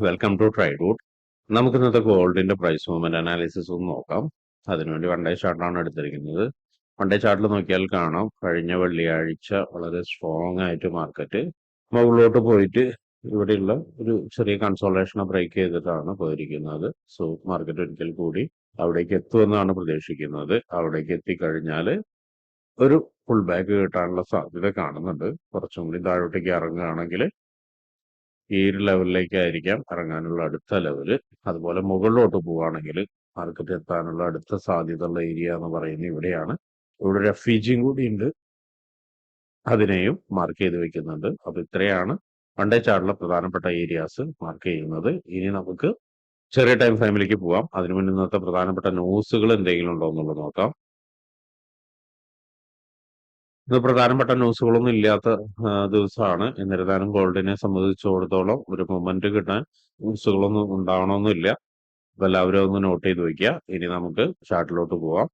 Welcome to ട്രൈഡൂട്ട്. നമുക്ക് ഇന്നത്തെ ഗോൾഡിന്റെ പ്രൈസ് മൂവ്മെന്റ് അനാലിസിസ് ഒന്ന് നോക്കാം. അതിനുവേണ്ടി വൺ ഡേ ചാർട്ടാണ് എടുത്തിരിക്കുന്നത്. വൺ ഡേ ചാർട്ടിൽ നോക്കിയാൽ കാണാം, കഴിഞ്ഞ വെള്ളിയാഴ്ച വളരെ സ്ട്രോങ് ആയിട്ട് മാർക്കറ്റ് മുകളിലോട്ട് പോയിട്ട് ഇവിടെയുള്ള ഒരു ചെറിയ കൺസോളേഷനെ ബ്രേക്ക് ചെയ്തിട്ടാണ് പോയിരിക്കുന്നത്. സോ മാർക്കറ്റ് ഒരിക്കൽ കൂടി അവിടേക്ക് എത്തുമെന്നാണ് പ്രതീക്ഷിക്കുന്നത്. അവിടേക്ക് എത്തിക്കഴിഞ്ഞാൽ ഒരു ഫുൾ ബാക്ക് കിട്ടാനുള്ള സാധ്യത കാണുന്നുണ്ട്. കുറച്ചും കൂടി താഴോട്ടേക്ക് ഇറങ്ങുകയാണെങ്കിൽ ഈ ഒരു ലെവലിലേക്കായിരിക്കാം ഇറങ്ങാനുള്ള അടുത്ത ലെവല്. അതുപോലെ മുകളിലോട്ട് പോവുകയാണെങ്കിൽ മാർക്കറ്റ് എത്താനുള്ള അടുത്ത സാധ്യതയുള്ള ഏരിയ എന്ന് പറയുന്നത് ഇവിടെയാണ്. ഇവിടെ ഒരു എഫ്ഇജിയും കൂടി ഉണ്ട്, അതിനെയും മാർക്ക് ചെയ്ത് വെക്കുന്നുണ്ട്. അപ്പൊ ഇത്രയാണ് വൺ ഡേ ചാർട്ടിലെ പ്രധാനപ്പെട്ട ഏരിയാസ് മാർക്ക് ചെയ്യുന്നത്. ഇനി നമുക്ക് ചെറിയ ടൈം ഫ്രെയിമിലേക്ക് പോവാം. അതിനു മുന്നേ ഇന്നത്തെ പ്രധാനപ്പെട്ട ന്യൂസുകൾ എന്തെങ്കിലും ഉണ്ടോ എന്നുള്ളത് നോക്കാം. ഇത് പ്രധാനപ്പെട്ട ന്യൂസുകളൊന്നും ഇല്ലാത്ത ദിവസമാണ്. എന്നിരുന്നാലും ഗോൾഡിനെ സംബന്ധിച്ചിടത്തോളം ഒരു മൊമെന്റ് കിട്ടാൻ ന്യൂസുകളൊന്നും ഉണ്ടാവണമെന്നില്ല. അപ്പൊ എല്ലാവരും ഒന്ന് നോട്ട് ചെയ്ത് വെക്കുക. ഇനി നമുക്ക് ചാർട്ടിലോട്ട് പോവാം.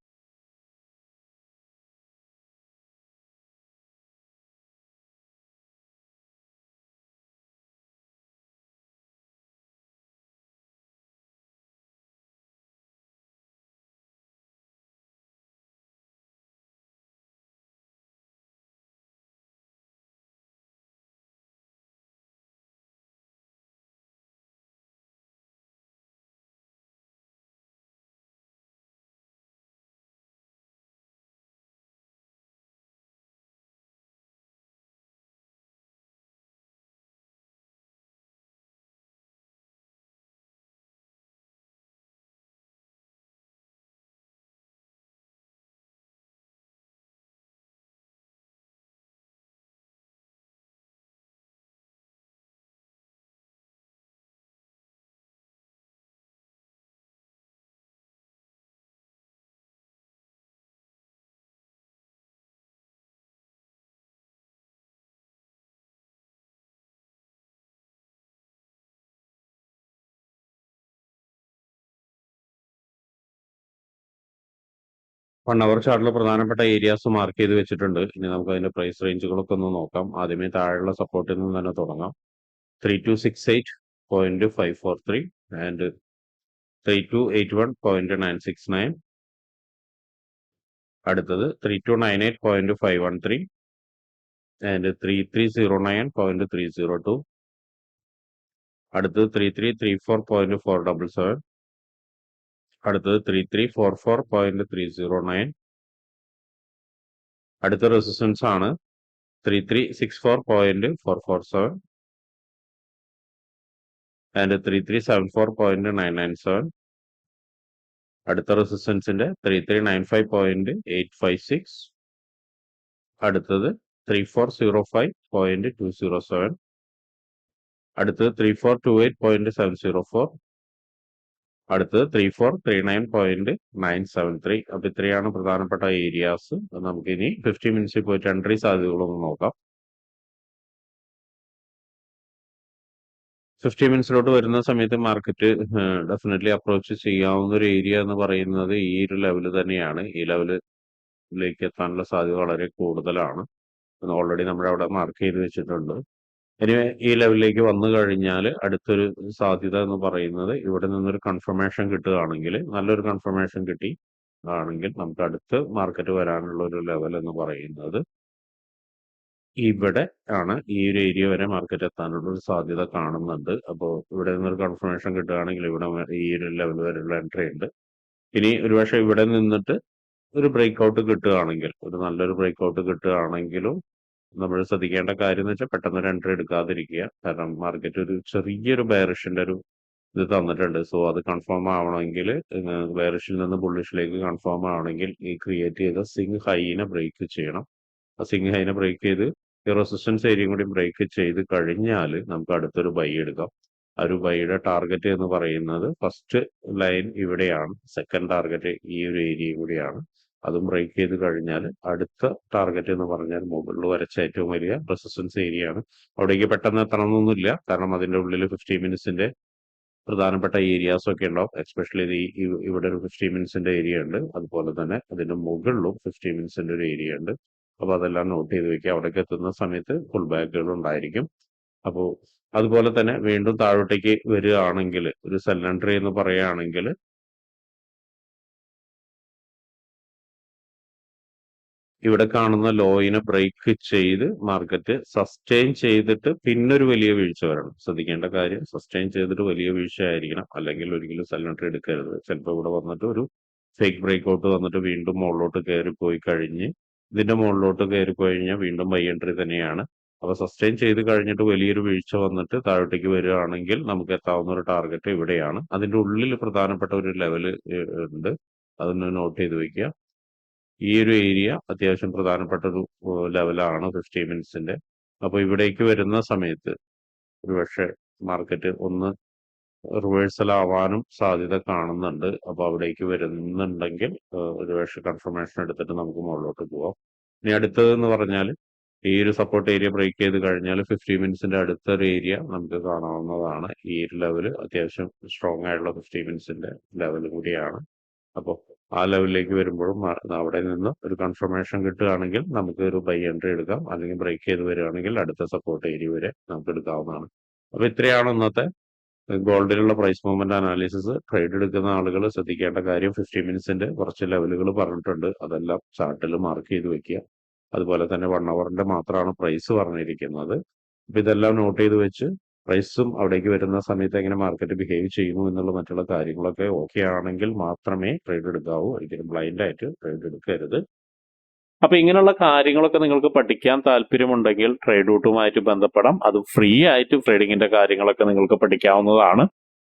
വൺ അവർ ചാർട്ടിൽ പ്രധാനപ്പെട്ട ഏരിയാസ് മാർക്ക് ചെയ്ത് വെച്ചിട്ടുണ്ട്. ഇനി നമുക്ക് അതിന്റെ പ്രൈസ് റേഞ്ചുകളൊക്കെ ഒന്ന് നോക്കാം. ആദ്യമേ താഴെയുള്ള സപ്പോർട്ടിൽ നിന്ന് തന്നെ തുടങ്ങാം. 3268.543 ആൻഡ് 3281.969. അടുത്തത് 3298.513 ആൻഡ് 3309.302. അടുത്തത് 3334.477. അടുത്തത് 3344.309. അടുത്ത റെസിസ്റ്റൻസ് ആണ് 3364.447 ആൻഡ് 3374.997. അടുത്ത റെസിസ്റ്റൻസിന്റെ 3395.856. അടുത്തത് 3405.207. അടുത്തത് 3428.704. അടുത്തത് 3439.973. അപ്പൊ ഇത്രയാണ് പ്രധാനപ്പെട്ട ഏരിയാസ്. നമുക്ക് ഇനി 50 മിനിറ്റ്സിൽ പോയിട്ട് എൻട്രി സാധ്യതകളൊന്ന് നോക്കാം. 50 മിനിറ്റ്സിലോട്ട് വരുന്ന സമയത്ത് മാർക്കറ്റ് ഡെഫിനറ്റ്ലി അപ്രോച്ച് ചെയ്യാവുന്ന ഒരു ഏരിയ എന്ന് പറയുന്നത് ഈ ഒരു ലെവല് തന്നെയാണ്. ഈ ലെവലിലേക്ക് എത്താനുള്ള സാധ്യത വളരെ കൂടുതലാണ്. ഓൾറെഡി നമ്മൾ അവിടെ മാർക്ക് ചെയ്ത് വെച്ചിട്ടുണ്ട്. ഇനി ഈ ലെവലിലേക്ക് വന്നു കഴിഞ്ഞാൽ അടുത്തൊരു സാധ്യത എന്ന് പറയുന്നത് ഇവിടെ നിന്നൊരു കൺഫർമേഷൻ കിട്ടുകയാണെങ്കിൽ, നല്ലൊരു കൺഫർമേഷൻ കിട്ടി ആണെങ്കിൽ നമുക്ക് അടുത്ത് മാർക്കറ്റ് വരാനുള്ള ഒരു ലെവൽ എന്ന് പറയുന്നത് ഇവിടെ ആണ്. ഈ ഒരു ഏരിയ വരെ മാർക്കറ്റ് എത്താനുള്ള ഒരു സാധ്യത കാണുന്നുണ്ട്. അപ്പോൾ ഇവിടെ നിന്നൊരു കൺഫർമേഷൻ കിട്ടുകയാണെങ്കിൽ ഇവിടെ ഈ ഒരു ലെവൽ വരെയുള്ള എൻട്രി ഉണ്ട്. ഇനി ഒരുപക്ഷെ ഇവിടെ നിന്നിട്ട് ഒരു ബ്രേക്ക് ഔട്ട് കിട്ടുകയാണെങ്കിൽ, ഒരു നല്ലൊരു ബ്രേക്ക് ഔട്ട് കിട്ടുകയാണെങ്കിലും നമ്മൾ ശ്രദ്ധിക്കേണ്ട കാര്യം എന്ന് വെച്ചാൽ പെട്ടെന്ന് ഒരു എൻട്രി എടുക്കാതിരിക്കുക. കാരണം മാർക്കറ്റ് ഒരു ചെറിയൊരു ബെയറിഷിന്റെ ഒരു ഇത് തന്നിട്ടുണ്ട്. സോ അത് കൺഫേം ആവണമെങ്കിൽ, ബെയറിഷിൽ നിന്ന് ബുള്ളിഷിലേക്ക് കൺഫേം ആവണമെങ്കിൽ ഈ ക്രിയേറ്റ് ചെയ്ത സിങ് ഹൈനെ ബ്രേക്ക് ചെയ്യണം. ആ സിങ് ഹൈനെ ബ്രേക്ക് ചെയ്ത് ഈ റെസിസ്റ്റൻസ് ഏരിയയും കൂടി ബ്രേക്ക് ചെയ്ത് കഴിഞ്ഞാൽ നമുക്ക് അടുത്തൊരു ബൈ എടുക്കാം. ആ ഒരു ബൈയുടെ ടാർഗറ്റ് എന്ന് പറയുന്നത് ഫസ്റ്റ് ലൈൻ ഇവിടെയാണ്, സെക്കൻഡ് ടാർഗറ്റ് ഈ ഒരു ഏരിയ കൂടിയാണ്. അതും ബ്രേക്ക് ചെയ്ത് കഴിഞ്ഞാൽ അടുത്ത ടാർഗറ്റ് എന്ന് പറഞ്ഞാൽ മുകളിൽ വരച്ച ഏറ്റവും വലിയ റെസിസ്റ്റൻസ് ഏരിയ ആണ്. അവിടേക്ക് പെട്ടെന്ന് എത്തണമെന്നൊന്നുമില്ല, കാരണം അതിന്റെ ഉള്ളിൽ 50 മിനിറ്റ്സിന്റെ പ്രധാനപ്പെട്ട ഏരിയാസ് ഒക്കെ ഉണ്ടാവും. എസ്പെഷ്യലി ഇവിടെ ഒരു 50 മിനിറ്റ്സിന്റെ ഏരിയ ഉണ്ട്. അതുപോലെ തന്നെ അതിന്റെ മുകളിലും 50 മിനിറ്റ്സിന്റെ ഒരു ഏരിയ ഉണ്ട്. അപ്പൊ അതെല്ലാം നോട്ട് ചെയ്ത് വെക്കുക. അവിടേക്ക് എത്തുന്ന സമയത്ത് ഫുൾ ബാക്കുകൾ ഉണ്ടായിരിക്കും. അപ്പോൾ അതുപോലെ തന്നെ വീണ്ടും താഴോട്ടേക്ക് വരികയാണെങ്കിൽ ഒരു സെൽ എൻട്രി എന്ന് പറയുകയാണെങ്കിൽ ഇവിടെ കാണുന്ന ലോയിനെ ബ്രേക്ക് ചെയ്ത് മാർക്കറ്റ് സസ്റ്റെയിൻ ചെയ്തിട്ട് പിന്നൊരു വലിയ വീഴ്ച വരണം. ശ്രദ്ധിക്കേണ്ട കാര്യം സസ്റ്റെയിൻ ചെയ്തിട്ട് വലിയ വീഴ്ച ആയിരിക്കണം, അല്ലെങ്കിൽ ഒരിക്കലും സെൽ എൻട്രി എടുക്കരുത്. ചിലപ്പോൾ ഇവിടെ വന്നിട്ട് ഒരു ഫേക്ക് ബ്രേക്ക് ഔട്ട് വന്നിട്ട് വീണ്ടും മുകളിലോട്ട് കയറി പോയി കഴിഞ്ഞ് ഇതിന്റെ മുകളിലോട്ട് കയറി കഴിഞ്ഞാൽ വീണ്ടും ബൈ എൻട്രി തന്നെയാണ്. അപ്പൊ സസ്റ്റെയിൻ ചെയ്ത് കഴിഞ്ഞിട്ട് വലിയൊരു വീഴ്ച വന്നിട്ട് താഴോട്ടേക്ക് വരികയാണെങ്കിൽ നമുക്ക് എത്താവുന്ന ഒരു ടാർഗറ്റ് ഇവിടെയാണ്. അതിന്റെ ഉള്ളിൽ പ്രധാനപ്പെട്ട ഒരു ലെവല് ഉണ്ട്, അതൊന്ന് നോട്ട് ചെയ്ത് വെക്കുക. ഈ ഒരു ഏരിയ അത്യാവശ്യം പ്രധാനപ്പെട്ട ഒരു ലെവലാണ് 50 മിനിറ്റ്സിന്റെ. അപ്പോൾ ഇവിടേക്ക് വരുന്ന സമയത്ത് ഒരുപക്ഷെ മാർക്കറ്റ് ഒന്ന് റിവേഴ്സൽ ആവാനും സാധ്യത കാണുന്നുണ്ട്. അപ്പോൾ അവിടേക്ക് വരുന്നുണ്ടെങ്കിൽ ഒരുപക്ഷെ കൺഫർമേഷൻ എടുത്തിട്ട് നമുക്ക് മുകളിലോട്ട് പോവാം. ഇനി അടുത്തതെന്ന് പറഞ്ഞാൽ ഈ ഒരു സപ്പോർട്ട് ഏരിയ ബ്രേക്ക് ചെയ്ത് കഴിഞ്ഞാൽ 50 മിനിറ്റ്സിന്റെ അടുത്തൊരു ഏരിയ നമുക്ക് കാണാവുന്നതാണ്. ഈ ഒരു ലെവൽ അത്യാവശ്യം സ്ട്രോങ് ആയിട്ടുള്ള 50 മിനിറ്റ്സിന്റെ ലെവൽ കൂടിയാണ്. അപ്പോൾ ആ ലെവലിലേക്ക് വരുമ്പോഴും അവിടെ നിന്ന് ഒരു കൺഫർമേഷൻ കിട്ടുകയാണെങ്കിൽ നമുക്ക് ഒരു ബൈ എൻട്രി എടുക്കാം, അല്ലെങ്കിൽ ബ്രേക്ക് ചെയ്ത് വരികയാണെങ്കിൽ അടുത്ത സപ്പോർട്ട് ഏരിയ വരെ നമുക്ക് എടുക്കാവുന്നതാണ്. അപ്പോൾ ഇത്രയാണ് ഇന്നത്തെ ഗോൾഡിലുള്ള പ്രൈസ് മൂവ്മെന്റ് അനാലിസിസ്. ട്രേഡ് എടുക്കുന്ന ആളുകൾ ശ്രദ്ധിക്കേണ്ട കാര്യം 50 മിനിറ്റ്സിന്റെ കുറച്ച് ലെവലുകൾ പറഞ്ഞിട്ടുണ്ട്, അതെല്ലാം ചാർട്ടിൽ മാർക്ക് ചെയ്ത് വെക്കുക. അതുപോലെ തന്നെ 1 അവറിന്റെ മാത്രമാണ് പ്രൈസ് പറഞ്ഞിരിക്കുന്നത്. അപ്പൊ ഇതെല്ലാം നോട്ട് ചെയ്ത് വെച്ച് പ്രൈസും അവിടേക്ക് വരുന്ന സമയത്ത് എങ്ങനെ മാർക്കറ്റ് ബിഹേവ് ചെയ്യുന്നു എന്നുള്ള മറ്റുള്ള കാര്യങ്ങളൊക്കെ ഓക്കെ ആണെങ്കിൽ മാത്രമേ ട്രേഡ് എടുക്കാവൂ. ഒരിക്കലും ബ്ലൈൻഡ് ആയിട്ട് ട്രേഡ് എടുക്കരുത്. അപ്പൊ ഇങ്ങനെയുള്ള കാര്യങ്ങളൊക്കെ നിങ്ങൾക്ക് പഠിക്കാൻ താല്പര്യമുണ്ടെങ്കിൽ ട്രേഡ് റൂട്ടുമായിട്ട് ബന്ധപ്പെടാം. അത് ഫ്രീ ആയിട്ട് ട്രേഡിങ്ങിന്റെ കാര്യങ്ങളൊക്കെ നിങ്ങൾക്ക് പഠിക്കാവുന്നതാണ്.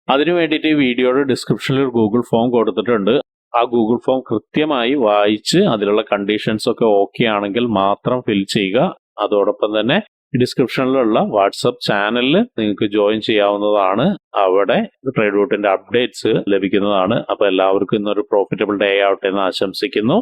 അതിനു വേണ്ടിയിട്ട് ഈ വീഡിയോയുടെ ഡിസ്ക്രിപ്ഷനിൽ ഒരു ഗൂഗിൾ ഫോം കൊടുത്തിട്ടുണ്ട്. ആ ഗൂഗിൾ ഫോം കൃത്യമായി വായിച്ച് അതിലുള്ള കണ്ടീഷൻസ് ഒക്കെ ഓക്കെ ആണെങ്കിൽ മാത്രം ഫിൽ ചെയ്യുക. അതോടൊപ്പം തന്നെ ഡിസ്ക്രിപ്ഷനിലുള്ള വാട്സപ്പ് ചാനലിൽ നിങ്ങൾക്ക് ജോയിൻ ചെയ്യാവുന്നതാണ്. അവിടെ ട്രേഡ് റൂട്ടിന്റെ അപ്ഡേറ്റ്സ് ലഭിക്കുന്നതാണ്. അപ്പൊ എല്ലാവർക്കും ഇന്നൊരു പ്രോഫിറ്റബിൾ ഡേ ആവട്ടെ എന്ന് ആശംസിക്കുന്നു.